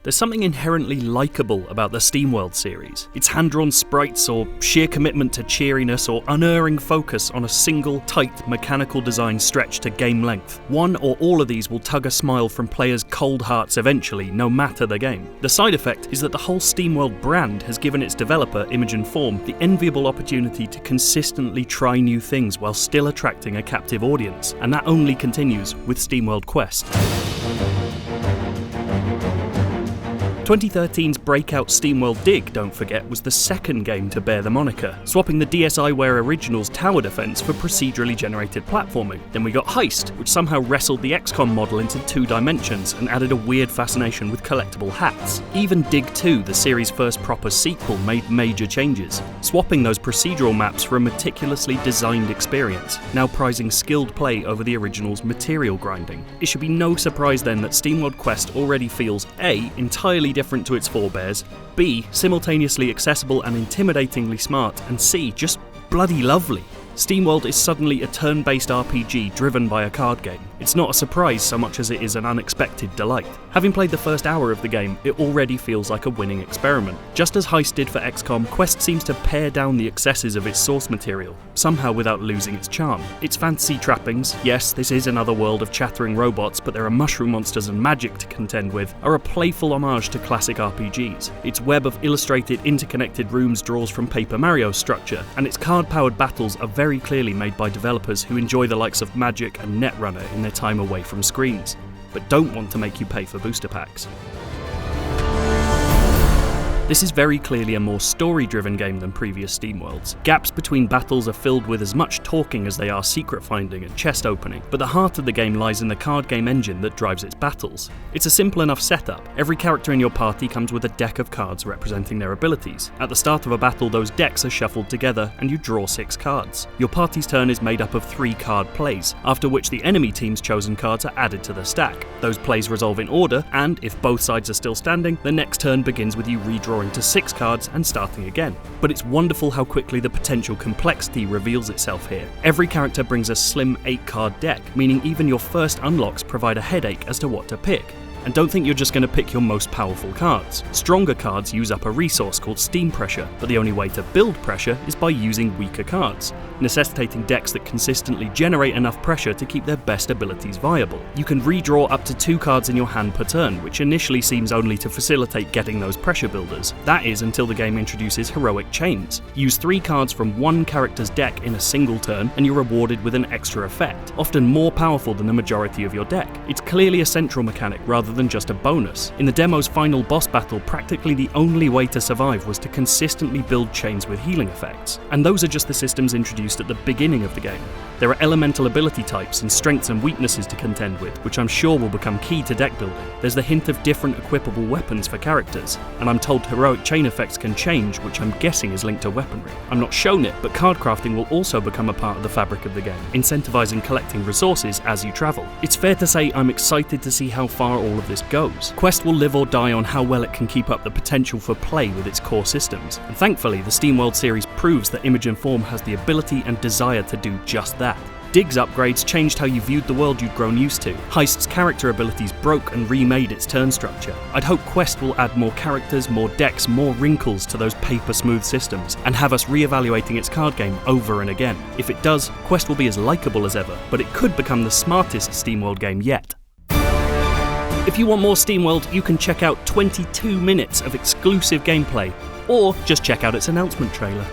There's something inherently likeable about the SteamWorld series. Its hand-drawn sprites, or sheer commitment to cheeriness, or unerring focus on a single, tight, mechanical design stretched to game length. One or all of these will tug a smile from players' cold hearts eventually, no matter the game. The side effect is that the whole SteamWorld brand has given its developer, Imogen Form, the enviable opportunity to consistently try new things while still attracting a captive audience, and that only continues with SteamWorld Quest. 2013's breakout SteamWorld Dig, don't forget, was the second game to bear the moniker, swapping the DSiWare Original's tower defense for procedurally generated platforming. Then we got Heist, which somehow wrestled the XCOM model into 2 dimensions and added a weird fascination with collectible hats. Even Dig 2, the series' first proper sequel, made major changes, swapping those procedural maps for a meticulously designed experience, now prizing skilled play over the original's material grinding. It should be no surprise then that SteamWorld Quest already feels A, entirely different to its forebears, B, simultaneously accessible and intimidatingly smart, and C, just bloody lovely. SteamWorld is suddenly a turn-based RPG driven by a card game. It's not a surprise so much as it is an unexpected delight. Having played the first hour of the game, it already feels like a winning experiment. Just as Heist did for XCOM, Quest seems to pare down the excesses of its source material, somehow without losing its charm. Its fantasy trappings, yes, this is another world of chattering robots, but there are mushroom monsters and magic to contend with, are a playful homage to classic RPGs. Its web of illustrated, interconnected rooms draws from Paper Mario's structure, and its card-powered battles are very clearly made by developers who enjoy the likes of Magic and Netrunner in their time away from screens, but don't want to make you pay for booster packs. This is very clearly a more story-driven game than previous SteamWorlds. Gaps between battles are filled with as much talking as they are secret finding and chest opening, but the heart of the game lies in the card game engine that drives its battles. It's a simple enough setup. Every character in your party comes with a deck of cards representing their abilities. At the start of a battle, those decks are shuffled together and you draw 6 cards. Your party's turn is made up of 3 card plays, after which the enemy team's chosen cards are added to the stack. Those plays resolve in order, and if both sides are still standing, the next turn begins with you redrawing to 6 cards and starting again. But it's wonderful how quickly the potential complexity reveals itself here. Every character brings a slim 8-card deck, meaning even your first unlocks provide a headache as to what to pick. And don't think you're just going to pick your most powerful cards. Stronger cards use up a resource called Steam Pressure, but the only way to build pressure is by using weaker cards, necessitating decks that consistently generate enough pressure to keep their best abilities viable. You can redraw up to 2 cards in your hand per turn, which initially seems only to facilitate getting those pressure builders. That is until the game introduces heroic chains. Use 3 cards from one character's deck in a single turn, and you're rewarded with an extra effect, often more powerful than the majority of your deck. It's clearly a central mechanic rather than just a bonus. In the demo's final boss battle, practically the only way to survive was to consistently build chains with healing effects. And those are just the systems introduced at the beginning of the game. There are elemental ability types and strengths and weaknesses to contend with, which I'm sure will become key to deck building. There's the hint of different equipable weapons for characters, and I'm told heroic chain effects can change, which I'm guessing is linked to weaponry. I'm not shown it, but card crafting will also become a part of the fabric of the game, incentivizing collecting resources as you travel. It's fair to say I'm excited to see how far all of this goes. Quest will live or die on how well it can keep up the potential for play with its core systems, and thankfully the SteamWorld series proves that Imogen Form has the ability and desire to do just that. Dig's upgrades changed how you viewed the world you'd grown used to. Heist's character abilities broke and remade its turn structure. I'd hope Quest will add more characters, more decks, more wrinkles to those paper-smooth systems, and have us re-evaluating its card game over and again. If it does, Quest will be as likeable as ever, but it could become the smartest SteamWorld game yet. If you want more SteamWorld, you can check out 22 minutes of exclusive gameplay, or just check out its announcement trailer.